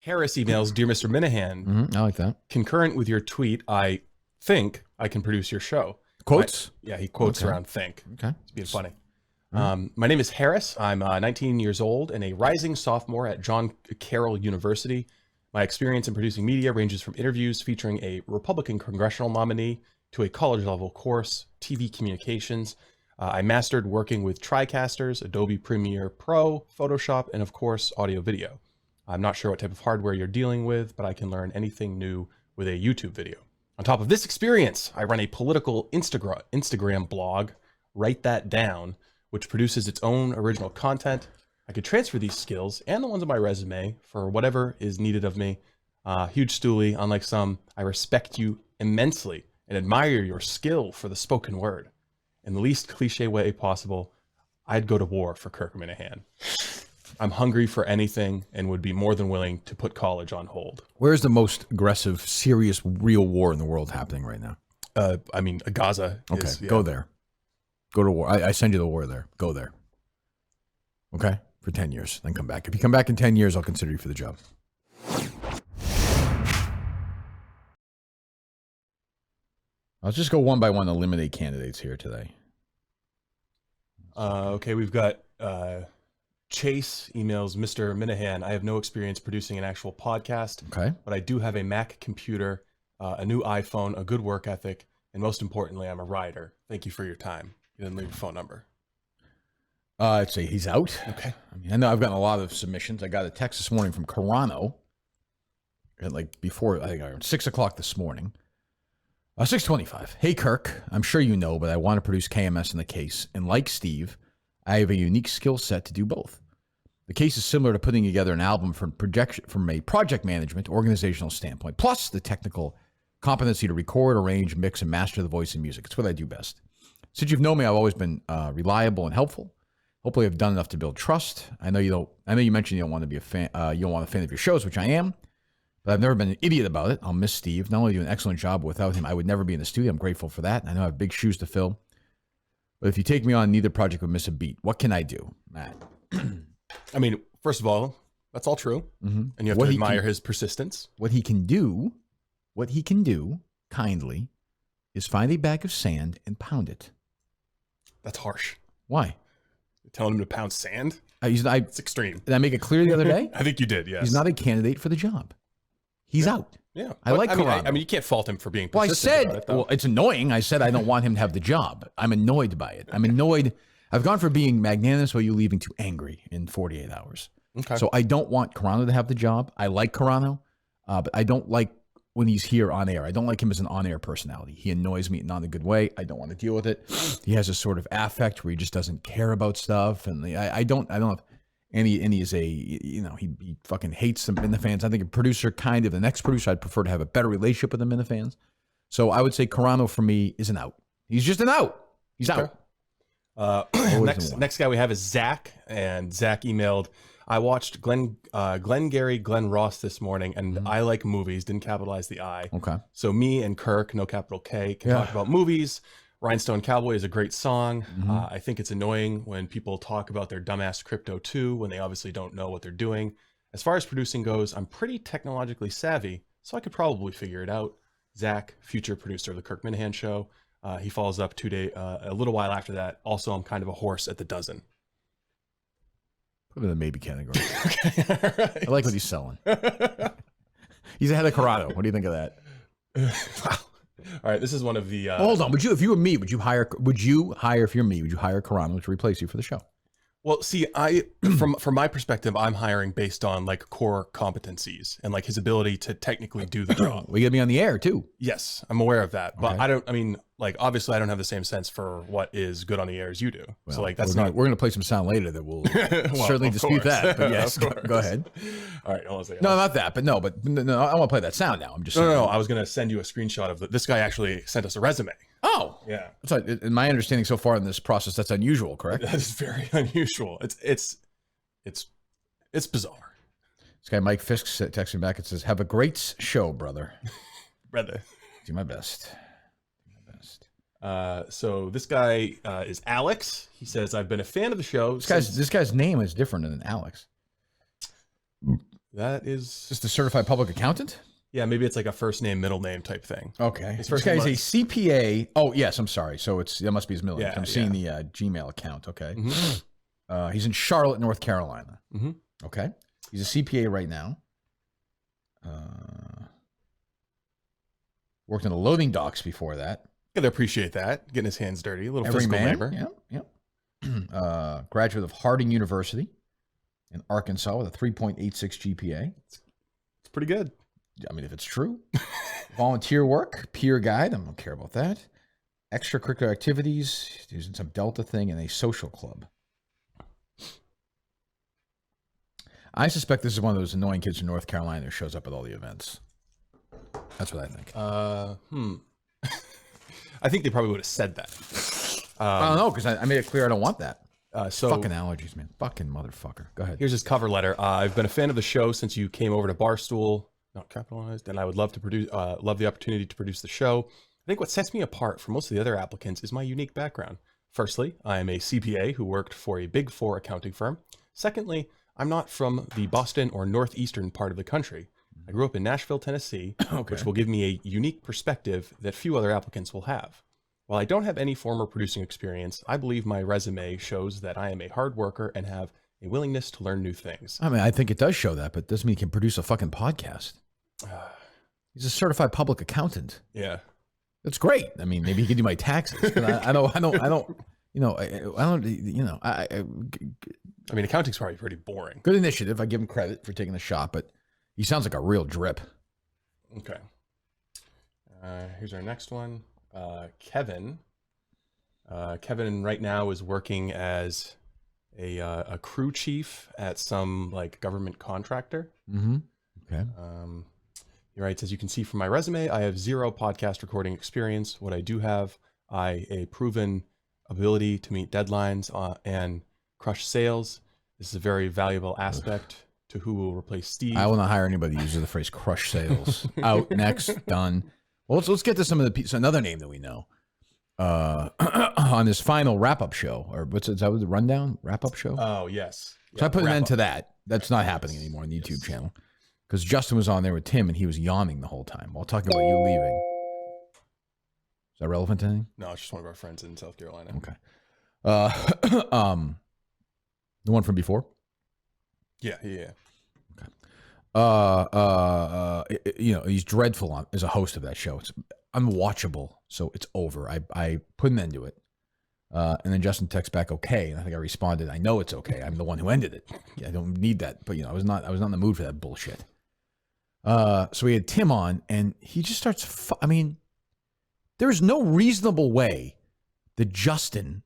Harris emails, Dear Mr. Minihane, I like that. concurrent with your tweet, I think I can produce your show. Quotes? He quotes around think. Okay. It's being funny. My name is Harris. I'm 19 years old and a rising sophomore at John Carroll University. My experience in producing media ranges from interviews featuring a Republican congressional nominee to a college-level course, TV communications. I mastered working with TriCasters, Adobe Premiere Pro, Photoshop, and of course, audio-video. I'm not sure what type of hardware you're dealing with, but I can learn anything new with a YouTube video. On top of this experience, I run a political Instagram blog, Write That Down, which produces its own original content. I could transfer these skills and the ones on my resume for whatever is needed of me. Huge stoolie, unlike some, I respect you immensely and admire your skill for the spoken word. In the least cliche way possible, I'd go to war for Kirk Minihane. I'm hungry for anything and would be more than willing to put college on hold. Where's the most aggressive, serious, real war in the world happening right now? Gaza. Okay, go there. Go to war. I send you the war there. Go there. Okay? For 10 years, then come back. If you come back in 10 years, I'll consider you for the job. Let's just go one by one, eliminate candidates here today. Okay, we've got Chase emails, Mr. Minihane, I have no experience producing an actual podcast, but I do have a Mac computer, a new iPhone, a good work ethic, and most importantly, I'm a rider. Thank you for your time. You didn't leave your phone number. I'd say he's out. Okay. I know I've gotten a lot of submissions. I got a text this morning from Carano at before, I think around 6 o'clock this morning. 6:25. Hey, Kirk, I'm sure you know, but I want to produce KMS in the case. And like Steve, I have a unique skill set to do both. The case is similar to putting together an album from a project management, organizational standpoint, plus the technical competency to record, arrange, mix, and master the voice and music. It's what I do best. Since you've known me, I've always been reliable and helpful. Hopefully, I've done enough to build trust. I know you mentioned you don't want to be a fan. You don't want a fan of your shows, which I am. But I've never been an idiot about it. I'll miss Steve. Not only do an excellent job, but without him, I would never be in the studio. I'm grateful for that. I know I have big shoes to fill. But if you take me on, neither project would miss a beat. What can I do, Matt? I mean, first of all, that's all true. And you have to admire his persistence. What he can do, kindly, is find a bag of sand and pound it. That's harsh. Why? You're telling him to pound sand? It's extreme. Did I make it clear the other day? I think you did, yes. He's not a candidate for the job. He's out. Yeah. I like Carano. I mean, you can't fault him for being persistent. Well, I said, about it, it's annoying. I said I don't want him to have the job. I'm annoyed by it. I'm annoyed. I've gone from being magnanimous while you leaving to angry in 48 hours. Okay. So I don't want Carano to have the job. I like Carano, but I don't like when he's here on air. I don't like him as an on-air personality. He annoys me not in a good way. I don't want to deal with it. He has a sort of affect where he just doesn't care about stuff, and I don't have. And he is he fucking hates the Minifans. I think a producer, the next producer, I'd prefer to have a better relationship with the Minifans. So I would say Carano for me is an out. He's just an out. He's out. Next guy we have is Zack, and Zack emailed, I watched Glenn Ross this morning, and I like movies, didn't capitalize the I. Okay. So me and Kirk, no capital K, can talk about movies. Rhinestone Cowboy is a great song. I think it's annoying when people talk about their dumbass crypto too, when they obviously don't know what they're doing. As far as producing goes, I'm pretty technologically savvy, so I could probably figure it out. Zack, future producer of the Kirk Minihane Show. He follows up a little while after that. Also, I'm kind of a horse at the dozen. Put him in the maybe category. Okay, right. I like what he's selling. He's ahead of Carano. What do you think of that? Wow. All right, this is one of the. Hold on. If you were me, would you hire Carano to replace you for the show? Well, see, from my perspective, I'm hiring based on core competencies and his ability to technically do the job. We gotta be on the air too. Yes, I'm aware of that, but obviously I don't have the same sense for what is good on the air as you do. Well, so that's we're gonna play some sound later that will certainly dispute that. But yes, go ahead. All right, hold on a second. No, not that, but no, I want to play that sound now. I'm just no. I was gonna send you a screenshot of this guy actually sent us a resume. Oh, yeah. So in my understanding so far in this process, that's unusual, correct? That is very unusual. It's bizarre. This guy Mike Fisk texts me back and says, "Have a great show, brother." Brother, do my best. So this guy is Alex. He says, "I've been a fan of the show." This guy's name is different than Alex. That is Just a certified public accountant? yeah, maybe it's like a first name, middle name type thing. Okay. His This first guy is name a CPA. Oh, yes, I'm sorry. So that must be his middle name. Yeah, I'm seeing the Gmail account. Okay. Mhm. He's in Charlotte, North Carolina. Mhm. Okay. He's a CPA right now. Worked in the loading docks before that. Gotta appreciate that. Getting his hands dirty. A little Every physical man. labor. Yeah. Graduate of Harding University in Arkansas with a 3.86 GPA. It's pretty good. I mean, if it's true. Volunteer work, peer guide. I don't care about that. Extracurricular activities, using some Delta thing, and a social club. I suspect this is one of those annoying kids from North Carolina who shows up at all the events. That's what I think. I think they probably would have said that. I don't know, because I made it clear I don't want that. So Fucking allergies, man. Fucking motherfucker. Go ahead. here's his cover letter. I've been a fan of the show since you came over to Barstool, not capitalized, and I would love the opportunity to produce the show. I think what sets me apart from most of the other applicants is my unique background. Firstly, I am a CPA who worked for a Big Four accounting firm. Secondly, I'm not from the Boston or northeastern part of the country. I grew up in Nashville, Tennessee, which will give me a unique perspective that few other applicants will have. While I don't have any former producing experience, I believe my resume shows that I am a hard worker and have a willingness to learn new things. I mean, I think it does show that, but it doesn't mean he can produce a fucking podcast. He's a certified public accountant. Yeah. That's great. I mean, maybe he can do my taxes. I don't, I mean, accounting's probably pretty boring. good initiative. I give him credit for taking the shot, but he sounds like a real drip. Okay. Here's our next one. Kevin. Kevin right now is working as a crew chief at some like government contractor. Mm-hmm. Okay. He writes, as you can see from my resume, I have 0 podcast recording experience. What I do have, a proven ability to meet deadlines and crush sales. This is a very valuable aspect to who will replace Steve. I will not hire anybody who uses the phrase "crush sales." Out, next, done. Well, let's get to some of the another name that we know on this final wrap-up show, or is that the rundown wrap-up show? Oh yes. So I put an wrap end up. to that. That's not happening anymore on the YouTube channel because Justin was on there with Tim and he was yawning the whole time while talking about you leaving. Is that relevant to anything? No, it's just one of our friends in South Carolina. Okay. The one from before. Yeah. He's dreadful as a host of that show. It's unwatchable, so it's over. I put an end to it, and then Justin texts back, "Okay," and I think I responded, "I know it's okay. I'm the one who ended it. Yeah, I don't need that." But I was not in the mood for that bullshit. So we had Tim on, and he just starts. I mean, there is no reasonable way that Justin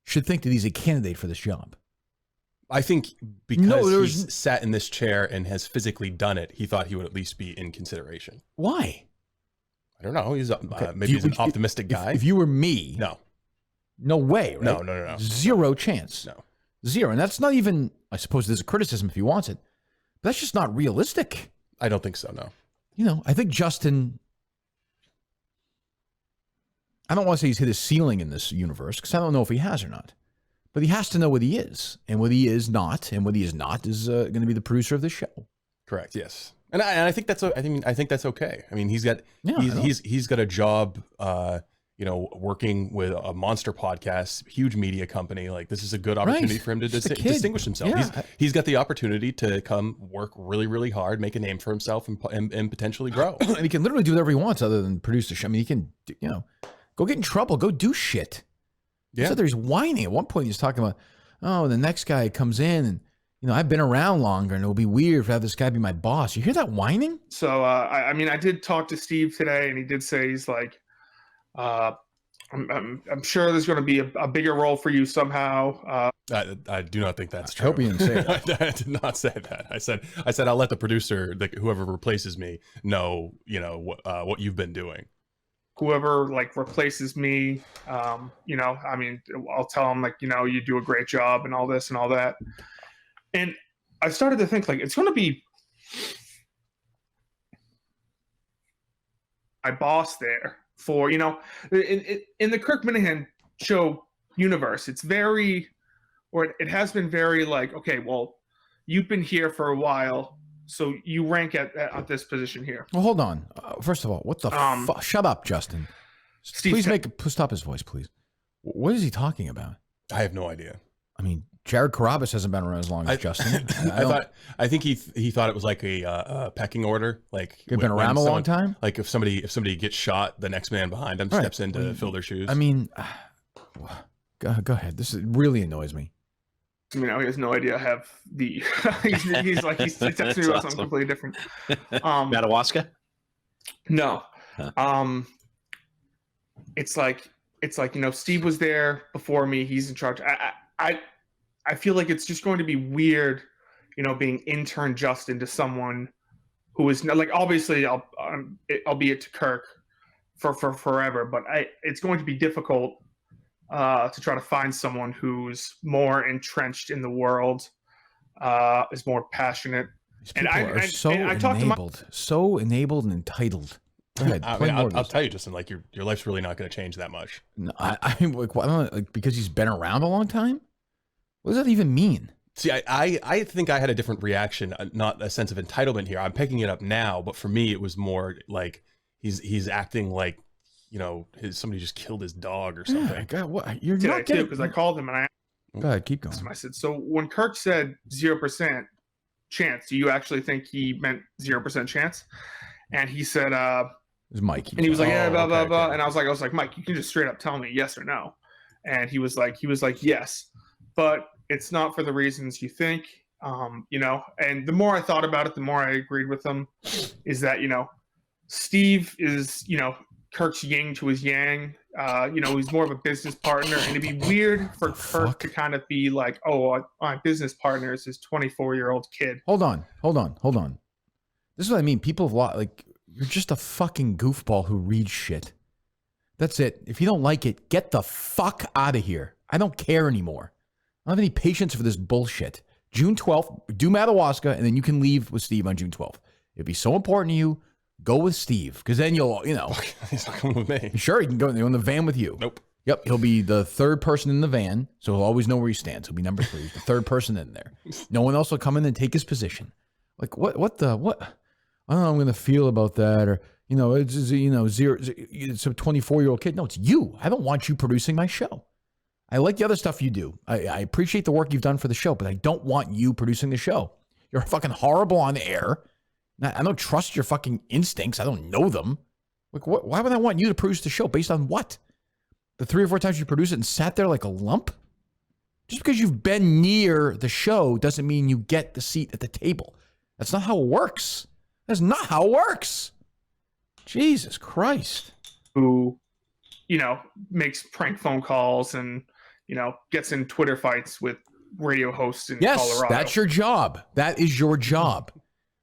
should think that he's a candidate for this job. I think because he's sat in this chair and has physically done it, he thought he would at least be in consideration. Why? I don't know. He's maybe he's an optimistic guy. If you were me, no way, right? No. Zero chance. No. Zero. And that's not even, I suppose there's a criticism if he wants it, but that's just not realistic. I don't think so, no. I think Justin, I don't want to say he's hit his ceiling in this universe because I don't know if he has or not. But he has to know what he is, and what he is not, and what he is not is going to be the producer of the show. Correct. Yes, and I think that's I think that's okay. I mean, he's got a job, working with a monster podcast, huge media company. Like this is a good opportunity for him to distinguish himself. Yeah. He's got the opportunity to come work really, really hard, make a name for himself, and potentially grow. And he can literally do whatever he wants other than produce the show. I mean, he can, go get in trouble, go do shit. Yeah. So there's whining. At one point, he's talking about, the next guy comes in and, I've been around longer and it'll be weird to have this guy be my boss. You hear that whining? So, I did talk to Steve today and he did say, he's like, I'm sure there's going to be a bigger role for you somehow. I do not think that's true. I hope you didn't say that. I did not say that. I said I'll let the producer, whoever replaces me, know, what you've been doing. Whoever replaces me, I'll tell them you do a great job and all this and all that. And I started to think it's going to be my boss there for, in the Kirk Minihane Show universe. It's very, or it has been very okay, well, you've been here for a while. So you rank at this position here. Well, hold on. First of all, what the fuck? Shut up, Justin. Steve Please stop his voice, please. What is he talking about? I have no idea. I mean, Jared Carabas hasn't been around as long as Justin. I think he thought it was like a pecking order. Like you've been around a long time. Like if somebody gets shot, the next man behind them steps in to fill their shoes. I mean, go ahead. This really annoys me. I mean, he has no idea. I have the he's texting me about something completely different. Madawaska? No. It's like Steve was there before me. He's in charge. I feel like it's just going to be weird, being intern Justin to someone who is like, obviously I'll be it to Kirk for forever, but it's going to be difficult to try to find someone who's more entrenched in the world, is more passionate. These people are so enabled and entitled. Go ahead. I'll tell you, Justin. Like your life's really not going to change that much. No, I don't know, like because he's been around a long time. What does that even mean? See, I think I had a different reaction, not a sense of entitlement here. I'm picking it up now, but for me, it was more like he's acting like somebody just killed his dog or something. Yeah, God, what? You're not not getting because I called him and Go ahead, keep going. I said, so when Kirk said 0% chance, do you actually think he meant 0% chance? And he said, it was Mike. And he was like, yeah, blah, blah, blah. And I was like, Mike, you can just straight up tell me yes or no. And he was like, yes, but it's not for the reasons you think, and the more I thought about it, the more I agreed with him is that, Steve is, Kirk's yin to his yang, he's more of a business partner, and it'd be weird for Kirk to kind of be like, oh, my business partner is his 24-year-old kid. Hold on. This is what I mean. People have you're just a fucking goofball who reads shit. That's it. If you don't like it, get the fuck out of here. I don't care anymore. I don't have any patience for this bullshit. June 12th, do Madawaska, and then you can leave with Steve on June 12th. It'd be so important to you. Go with Steve, because then you'll, He's not coming with me. Sure, he can go in the van with you. Nope. Yep, he'll be the third person in the van, so he'll always know where he stands. He'll be number 3. He's the third person in there. No one else will come in and take his position. Like, what? I don't know how I'm going to feel about that, or, it's a 24-year-old kid. No, it's you. I don't want you producing my show. I like the other stuff you do. I appreciate the work you've done for the show, but I don't want you producing the show. You're fucking horrible on air. I don't trust your fucking instincts. I don't know them. Like, why would I want you to produce the show? Based on what? The 3 or 4 times you produced it and sat there like a lump? Just because you've been near the show doesn't mean you get the seat at the table. That's not how it works. That's not how it works. Jesus Christ. Who, makes prank phone calls and, gets in Twitter fights with radio hosts in Colorado. Yes, that's your job. That is your job.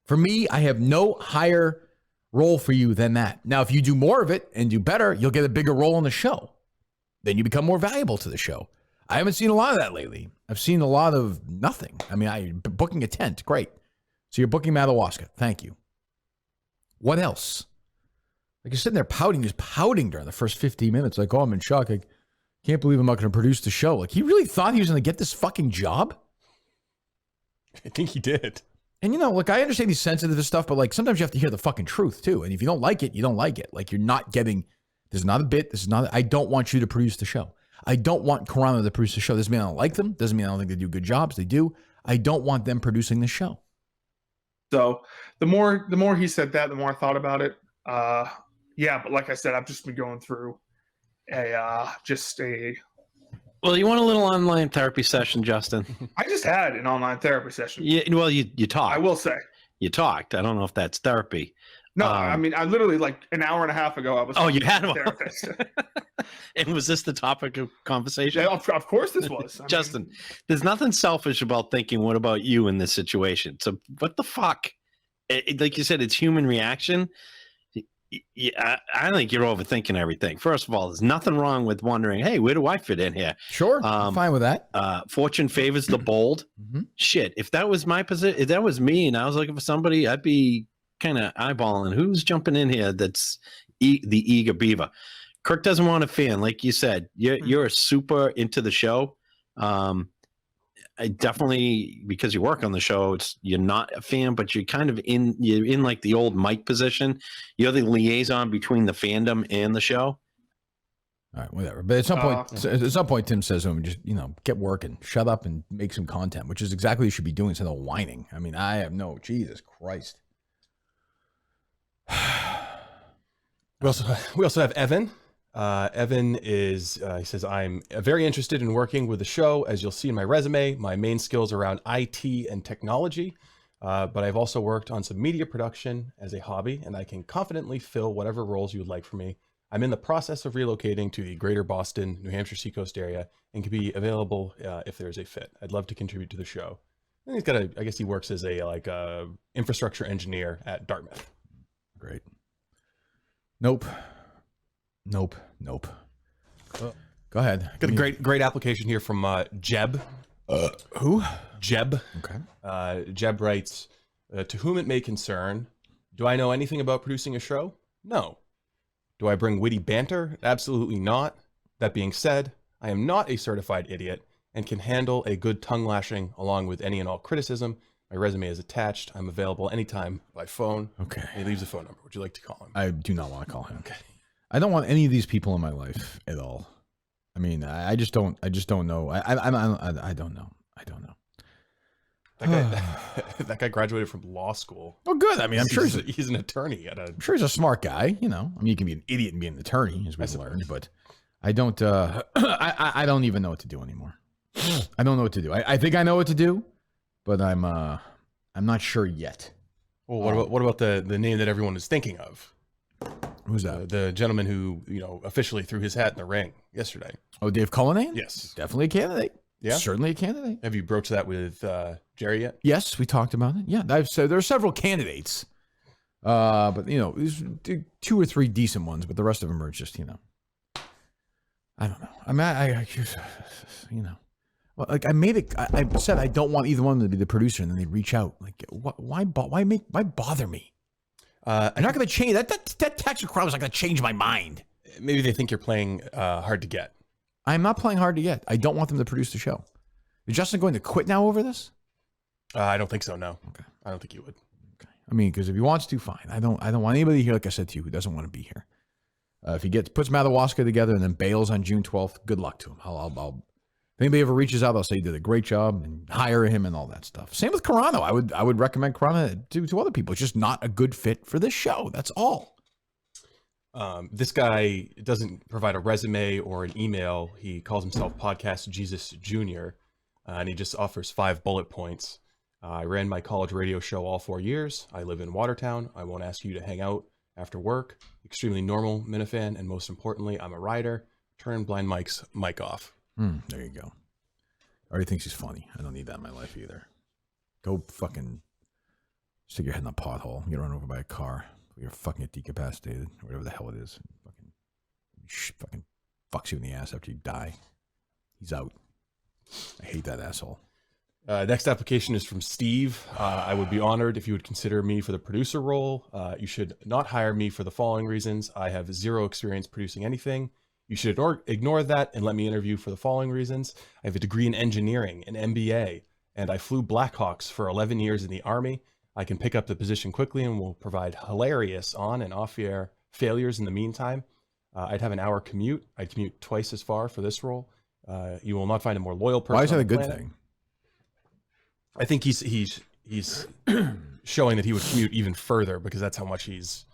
For me, I have no higher role for you than that. Now, if you do more of it and do better, you'll get a bigger role on the show. Then you become more valuable to the show. I haven't seen a lot of that lately. I've seen a lot of nothing. I mean, booking a tent, great. So you're booking Madawaska. Thank you. What else? Like you're sitting there pouting, just pouting during the first 15 minutes. Like, oh, I'm in shock. I can't believe I'm not going to produce the show. Like, he really thought he was going to get this fucking job? I think he did. And, look, I understand he's sensitive to stuff, but, like, sometimes you have to hear the fucking truth, too. And if you don't like it, you don't like it. Like, you're not getting, this is not a bit. This is not, I don't want you to produce the show. I don't want Carano to produce the show. Doesn't mean I don't like them. Doesn't mean I don't think they do good jobs. They do. I don't want them producing the show. So the more he said that, the more I thought about it. Yeah, but like I said, I've just been going through Well, you want a little online therapy session, Justin? I just had an online therapy session. Yeah, well, you talked. I will say. You talked. I don't know if that's therapy. No, I mean, I literally, like, an hour and a half ago, I was you had a therapist. And was this the topic of conversation? Yeah, of course this was. Justin, there's nothing selfish about thinking, what about you in this situation? So what the fuck? Like you said, it's human reaction. Yeah, I think you're overthinking everything. First of all, there's nothing wrong with wondering, hey, where do I fit in here? Sure, I'm fine with that. Fortune favors the bold. Mm-hmm. Shit, if that was my position, if that was me and I was looking for somebody, I'd be kind of eyeballing who's jumping in here that's the eager beaver. Kirk doesn't want a fan. Like you said, you're super into the show. I definitely, because you work on the show, you're not a fan, but you're kind of you're in like the old Mike position. You're the liaison between the fandom and the show. All right, whatever. But at some point, Tim says to him, just, get working, shut up and make some content, which is exactly what you should be doing instead of whining. I mean, Jesus Christ. We also have Evan. Evan is, he says, I'm very interested in working with the show. As you'll see in my resume, my main skills are around IT and technology, but I've also worked on some media production as a hobby, and I can confidently fill whatever roles you would like for me. I'm in the process of relocating to the greater Boston, New Hampshire Seacoast area and can be available if there's a fit. I'd love to contribute to the show. And he's got I guess he works as a infrastructure engineer at Dartmouth. Great. Nope. Go ahead. Got a great application here from Jeb. Who? Jeb. Okay. Jeb writes, to whom it may concern, do I know anything about producing a show? No. Do I bring witty banter? Absolutely not. That being said, I am not a certified idiot and can handle a good tongue lashing along with any and all criticism. My resume is attached. I'm available anytime by phone. Okay. He leaves a phone number. Would you like to call him? I do not want to call him. Okay. I don't want any of these people in my life at all. I mean, I just don't know. I don't know. That guy graduated from law school. Oh, good. I mean, I'm sure he's an attorney at a. I'm sure he's a smart guy. I mean, you can be an idiot and be an attorney, as we've learned, but I don't. I don't even know what to do anymore. I don't know what to do. I think I know what to do, but I'm not sure yet. Well, what about the name that everyone is thinking of? Who's that? The gentleman who officially threw his hat in the ring yesterday. Oh, Dave Cullinane? Yes, definitely a candidate. Yeah, certainly a candidate. Have you broached that with Jerry yet? Yes, we talked about it. Yeah, I've said there are several candidates, but there's 2 or 3 decent ones, but the rest of them are just I don't know. I mean, well, like I said I don't want either one of them to be the producer, and then they reach out. Like, why bother me? I'm not going to change that tax requirement is not going to change my mind. Maybe they think you're playing hard to get. I'm not playing hard to get. I don't want them to produce the show. Is Justin going to quit now over this? I don't think so. No. Okay. I don't think you would. Okay. I mean, because if he wants to, fine. I don't want anybody here, like I said to you, who doesn't want to be here. If he puts Madawaska together and then bails on June 12th, good luck to him. I'll if anybody ever reaches out, I'll say he did a great job and hire him and all that stuff. Same with Carano. I would recommend Carano to other people. It's just not a good fit for this show. That's all. This guy doesn't provide a resume or an email. He calls himself Podcast Jesus Jr., and he just offers 5 bullet points. I ran my college radio show all 4 years. I live in Watertown. I won't ask you to hang out after work. Extremely normal Minifan, and most importantly, I'm a writer. Turn Blind Mike's mic off. There you go. Already thinks he's funny. I don't need that in my life either. Go fucking stick your head in a pothole. Get run over by a car. You're fucking decapacitated, or whatever the hell it is. Fucking fucks you in the ass after you die. He's out. I hate that asshole. Next application is from Steve. I would be honored if you would consider me for the producer role. You should not hire me for the following reasons. I have 0 experience producing anything. You should ignore that and let me interview for the following reasons. I have a degree in engineering, an MBA, and I flew Blackhawks for 11 years in the Army. I can pick up the position quickly and will provide hilarious on and off-air failures in the meantime. I'd have an hour commute. I'd commute twice as far for this role. You will not find a more loyal person. Why is that a good thing? I think he's showing that he would commute even further because that's how much he's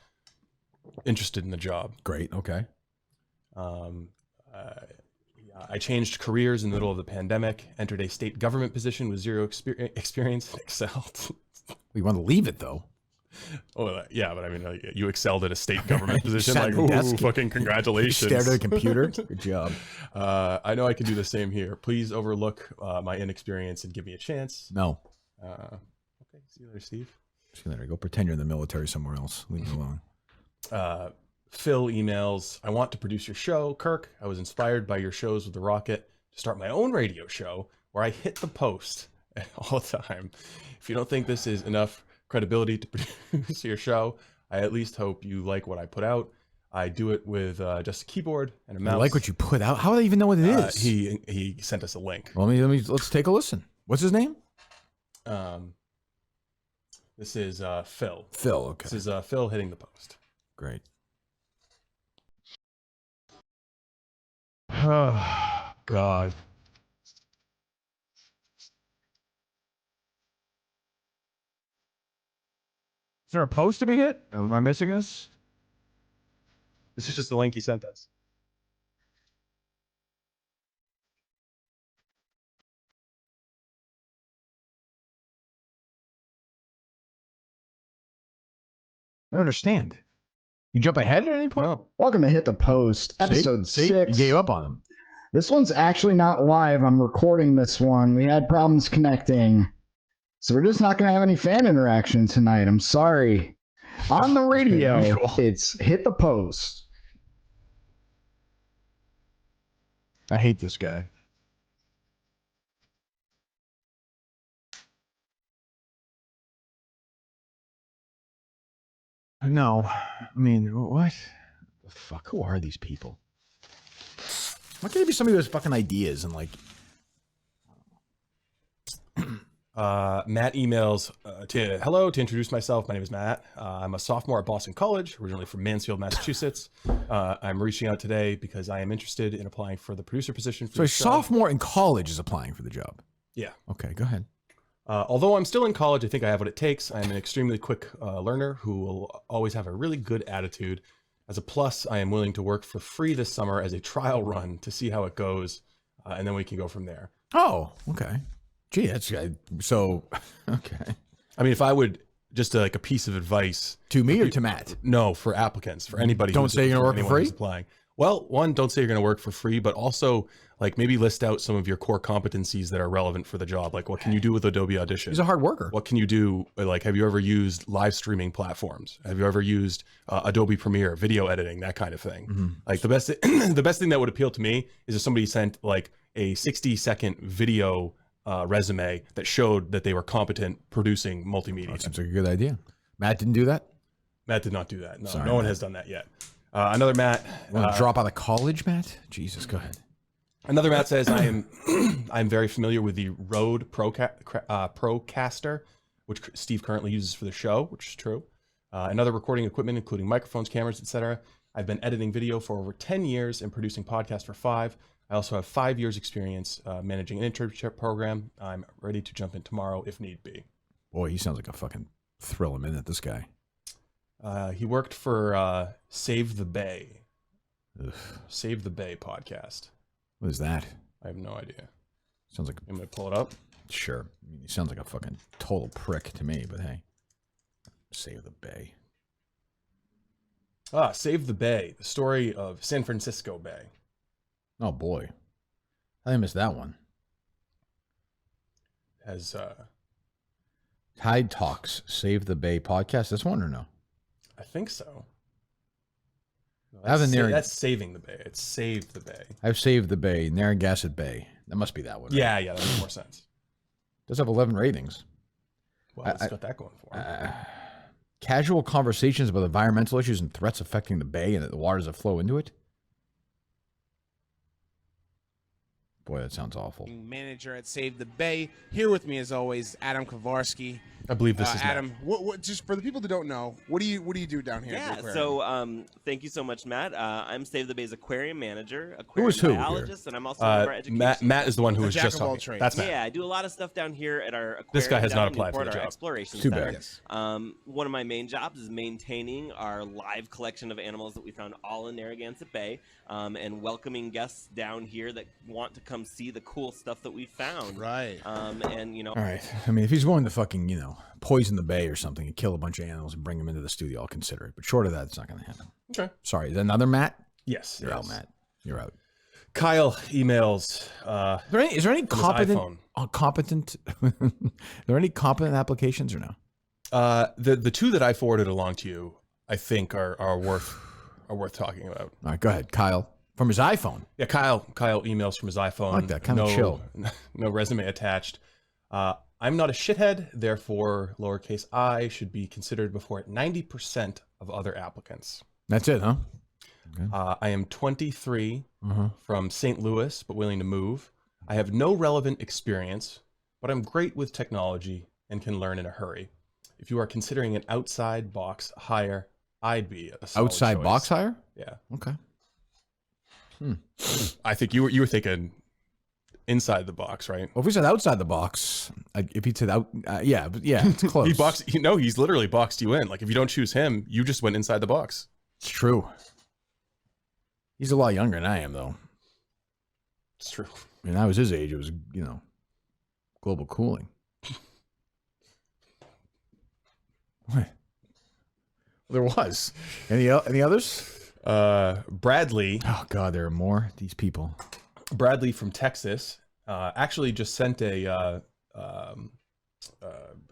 interested in the job. Great. Okay. I changed careers in the middle of the pandemic, entered a state government position with 0 experience, and excelled. We want to leave it though. Oh yeah, but I mean, you excelled at a state government position. Sat at Like, the desk. fucking congratulations! Stared at a computer. Good job. I know I can do the same here. Please overlook my inexperience and give me a chance. No. Okay, see you later, Steve. Just gonna go pretend you're in the military somewhere else. Leave me alone. Phil emails, I want to produce your show, Kirk. I was inspired by your shows with the Rocket to start my own radio show where I hit the post all the time. If you don't think this is enough credibility to produce your show, I at least hope you like what I put out. I do it with just a keyboard and a mouse. I like what you put out. How do I even know what it is? He sent us a link. Well, let's take a listen. What's his name? This is Phil. Phil. Okay. This is Phil hitting the post. Great. Oh, God. Is there a post to be hit? Am I missing this? This is just the link he sent us. I don't understand. You jump ahead at any point? No. Welcome to Hit the Post, episode See? 6. You gave up on him. This one's actually not live. I'm recording this one. We had problems connecting. So we're just not going to have any fan interaction tonight. I'm sorry. On the radio, it's Hit the Post. I hate this guy. No. I mean, what? The fuck? Who are these people? Why can't it be somebody who has fucking ideas and like... Matt emails hello, to introduce myself. My name is Matt. I'm a sophomore at Boston College, originally from Mansfield, Massachusetts. I'm reaching out today because I am interested in applying for the producer position. For So a the show. sophomore in college is applying for the job. Yeah. Okay, go ahead. Although I'm still in college, I think I have what it takes. I'm an extremely quick learner who will always have a really good attitude. As a plus, I am willing to work for free this summer as a trial run to see how it goes, and then we can go from there. Oh, okay. Gee, that's so okay. I mean, if I would just like a piece of advice To me or to Matt? no, for applicants, for anybody. Don't who's- say you're gonna work for anyone who's free? Applying. Well, one, don't say you're going to work for free, but also like maybe list out some of your core competencies that are relevant for the job. Like, what can you do with Adobe Audition? He's a hard worker. What can you do? Like, have you ever used live streaming platforms? Have you ever used Adobe Premiere, video editing, that kind of thing? Mm-hmm. Like the best, the best thing that would appeal to me is if somebody sent like a 60-second video resume that showed that they were competent producing multimedia. That seems like a good idea. Matt didn't do that? Matt did not do that. No, Sorry, no one Matt. has done that yet. Another Matt. You want to drop out of college, Matt? Jesus, go ahead. Another Matt says, I'm very familiar with the Rode Procaster, which Steve currently uses for the show, which is true. And other recording equipment, including microphones, cameras, etc. I've been editing video for over 10 years and producing podcasts for 5. I also have 5 years experience managing an internship program. I'm ready to jump in tomorrow if need be. Boy, he sounds like a fucking thrill a minute, this guy. He worked for Save the Bay. Ugh. Save the Bay podcast. What is that? I have no idea. Sounds like I'm going to pull it up. sure. I mean, he sounds like a fucking total prick to me, but hey. Save the Bay. Save the Bay, the story of San Francisco Bay. Oh boy. I missed that one. Has Tide Talks, Save the Bay podcast. This one or no? I think so. No, I have the that's Saving the Bay. It's Save the Bay. I've saved the Bay, Narragansett Bay. That must be that one. Right? Yeah, that makes more sense. Does have 11 ratings. Well, it's got that going for it. Casual conversations about environmental issues and threats affecting the bay and the waters that flow into it. Boy, that sounds awful. Manager at Save the Bay. Here with me, as always, Adam Kowarski. I believe this is Adam. What? Just for the people that don't know, what do you do down here? At the Yeah, aquarium? so thank you so much, Matt. I'm Save the Bay's aquarium manager, Who is aquarium who here? biologist, and I'm also one of our education. Matt is the one who A was jack just of all talking. trades. That's Matt. Yeah, I do a lot of stuff down here at our aquarium. This guy has down not in applied for Newport, the our job. exploration Too center. bad. Yes. One of my main jobs is maintaining our live collection of animals that we found all in Narragansett Bay, and welcoming guests down here that want to come see the cool stuff that we found. Right. And All right. I mean, if he's willing to fucking, poison the bay or something and kill a bunch of animals and bring them into the studio, I'll consider it. But short of that, it's not going to happen. Okay. Sorry. Is that another Matt? Yes. You're out, Matt. You're out. Kyle emails. Is there any From his competent? Competent? Are there any competent applications or no? The two that I forwarded along to you, I think are worth talking about. All right, go ahead, Kyle. From his iPhone. Yeah, Kyle emails from his iPhone. I like that, kinda chill. No resume attached. I'm not a shithead, therefore lowercase I should be considered before 90% of other applicants. That's it, huh? I am 23 Uh-huh. from St. Louis, but willing to move. I have no relevant experience. but I'm great with technology and can learn in a hurry. If you are considering an outside box hire, I'd be a solid Outside choice. box hire? Yeah. Okay. I think you were thinking inside the box, right? Well, if we said outside the box, if he said out, yeah, but yeah, it's close. He boxed. He's literally boxed you in. Like if you don't choose him, you just went inside the box. It's true. He's a lot younger than I am, though. It's true. I mean, I was his age. It was, global cooling. What? There was. Any others? Bradley. Oh God, there are more. These people. Bradley from Texas actually just sent a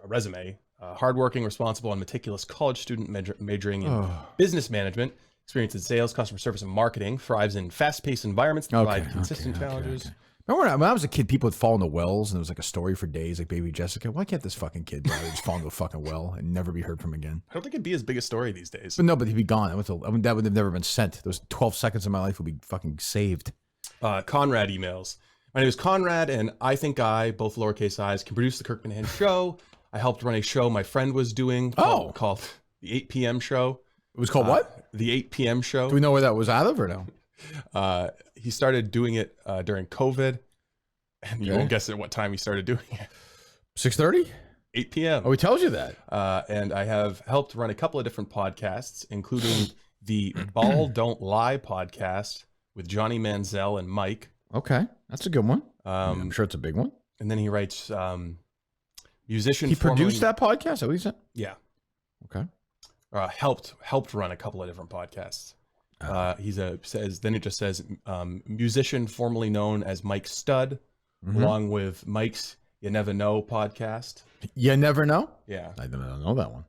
resume. Hardworking, responsible, and meticulous college student majoring in business management. Experience in sales, customer service, and marketing. Thrives in fast-paced environments that provide consistent challenges. Remember when I was a kid, people would fall into wells, and it was like a story for days, like Baby Jessica. Why can't this fucking kid just fall into a fucking well and never be heard from again? I don't think it'd be his biggest story these days. But no, but he'd be gone. That would have never been sent. Those 12 seconds of my life would be fucking saved. Conrad emails. My name is Conrad, and I think I, both lowercase i's, can produce the Kirk Minihane Show. I helped run a show my friend was doing called the 8 p.m. Show. It was called what? The 8 p.m. Show. Do we know where that was out of or no? He started doing it during COVID, and you won't guess at what time he started doing it. 6:30? 8 p.m. Oh, he tells you that. And I have helped run a couple of different podcasts, including the Ball Don't Lie podcast with Johnny Manziel and Mike. Okay, that's a good one. I'm sure it's a big one. And then he writes musician. He produced that podcast? Is that what he said? Yeah. Okay. Helped run a couple of different podcasts. Then it just says musician formerly known as Mike Stud, along with Mike's You Never Know podcast. You Never Know? Yeah. I don't know that one.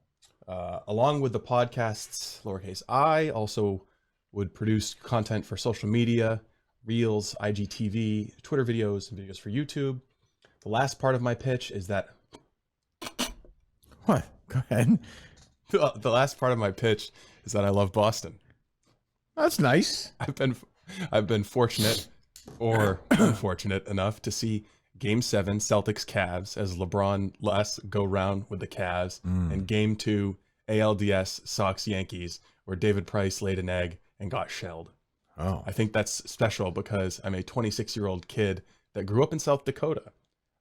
Along with the podcasts, lowercase I, also would produce content for social media, Reels, IGTV, Twitter videos, and videos for YouTube. The last part of my pitch is that... What? Go ahead. The last part of my pitch is that I love Boston. That's nice. I've been fortunate or unfortunate enough to see Game 7 Celtics Cavs as LeBron last go round with the Cavs, and Game 2 ALDS Sox Yankees where David Price laid an egg and got shelled. Oh, I think that's special because I'm a 26-year-old kid that grew up in South Dakota.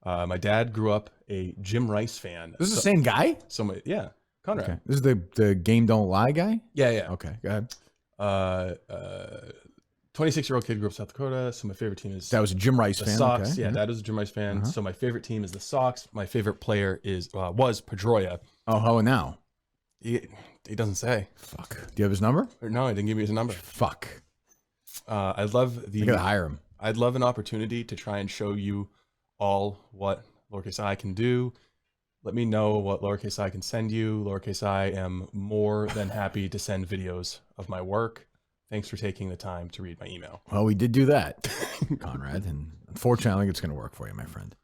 My dad grew up a Jim Rice fan. This is the same guy? Yeah, Conrad. Okay. This is the Game Don't Lie guy? Yeah. Okay, go ahead. 26-year-old kid grew up in South Dakota. So my favorite team is that was a Jim Rice the fan. Sox. Okay. Yeah, Dad was a Jim Rice fan. So my favorite team is the Sox. My favorite player was Pedroia. Oh, how now? He doesn't say. Fuck. Do you have his number? No, I didn't give you his number. Fuck. I'd love I gotta hire him. I'd love an opportunity to try and show you all what lowercase I can do. Let me know what lowercase I can send you. Lowercase I am more than happy to send videos of my work. Thanks for taking the time to read my email. Well, we did do that, Conrad, and unfortunately, I don't think it's going to work for you, my friend.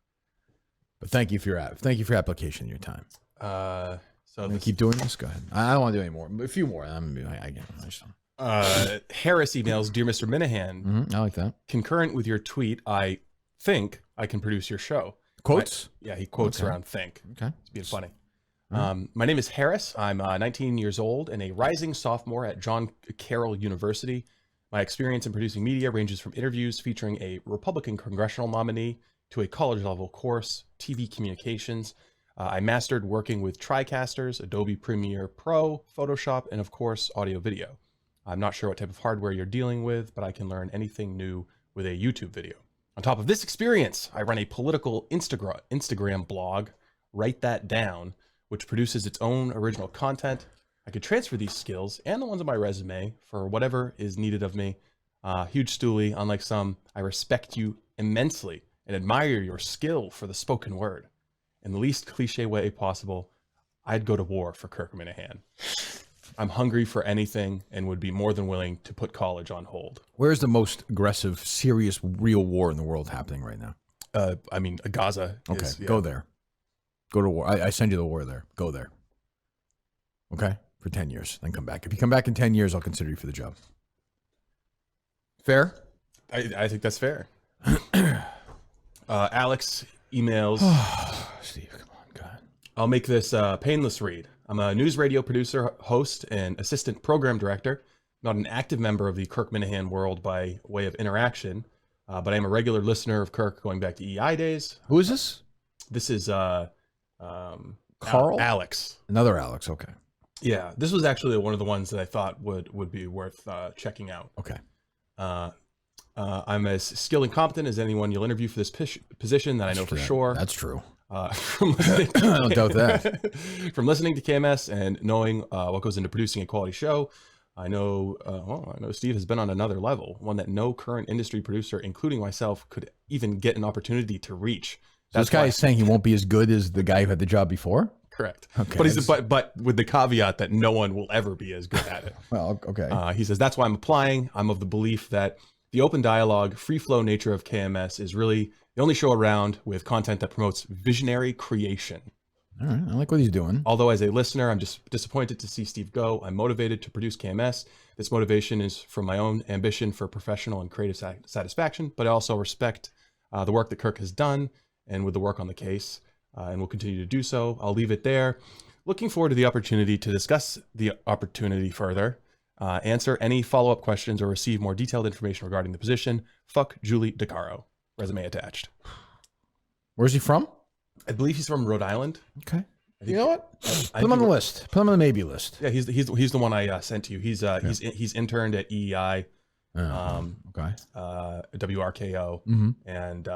But thank you for your application and your time. Keep doing this. Go ahead. I don't want to do any more. A few more. Harris emails, Dear Mr. Minihane. I like that. Concurrent with your tweet, I think I can produce your show. Quotes? He quotes around think. Okay. It's being funny. My name is Harris. I'm 19 years old and a rising sophomore at John Carroll University. My experience in producing media ranges from interviews featuring a Republican congressional nominee to a college-level course, TV communications. I mastered working with TriCasters, Adobe Premiere Pro, Photoshop, and of course, audio-video. I'm not sure what type of hardware you're dealing with, but I can learn anything new with a YouTube video. On top of this experience, I run a political Instagram blog, Write That Down, which produces its own original content. I could transfer these skills and the ones on my resume for whatever is needed of me. Huge stoolie, unlike some, I respect you immensely and admire your skill for the spoken word. In the least cliche way possible, I'd go to war for Kirk Minihane. I'm hungry for anything and would be more than willing to put college on hold. Where's the most aggressive, serious, real war in the world happening right now? Gaza. Okay, go there. Go to war. I send you the war there. Go there. Okay? For 10 years. Then come back. If you come back in 10 years, I'll consider you for the job. Fair? I think that's fair. Alex emails Steve, come on, God. I'll make this a painless read. I'm a news radio producer, host, and assistant program director. Not an active member of the Kirk Minihane world by way of interaction, but I am a regular listener of Kirk going back to EI days. Who is this? This is Carl? Alex. Another Alex. Okay. Yeah, this was actually one of the ones that I thought would be worth checking out. Okay. I'm as skilled and competent as anyone you'll interview for this position that I know for sure. That's true. From listening to I don't doubt that. From listening to KMS and knowing what goes into producing a quality show, I know Steve has been on another level, one that no current industry producer, including myself, could even get an opportunity to reach. So this guy is saying he won't be as good as the guy who had the job before? Correct. Okay. But with the caveat that no one will ever be as good at it. Well, okay. He says, that's why I'm applying. I'm of the belief that the open dialogue, free flow nature of KMS is really the only show around with content that promotes visionary creation. All right. I like what he's doing. Although as a listener, I'm just disappointed to see Steve go. I'm motivated to produce KMS. This motivation is from my own ambition for professional and creative satisfaction, but I also respect the work that Kirk has done and with the work on the case, and will continue to do so. I'll leave it there. Looking forward to the opportunity to discuss the opportunity further, answer any follow-up questions, or receive more detailed information regarding the position. Fuck Julie DeCaro. Resume attached. Where's he from? I believe he's from Rhode Island. Okay. You know what? I Put him on the list. Put him on the maybe list. Yeah, he's the one I sent to you. He's interned at EEI, Okay. WRKO, Mm-hmm. and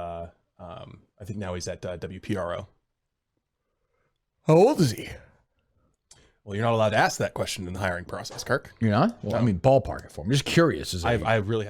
I think now he's at WPRO. How old is he? Well, you're not allowed to ask that question in the hiring process, Kirk. You're not? Well, I mean, ballpark it for me. I'm just curious. I really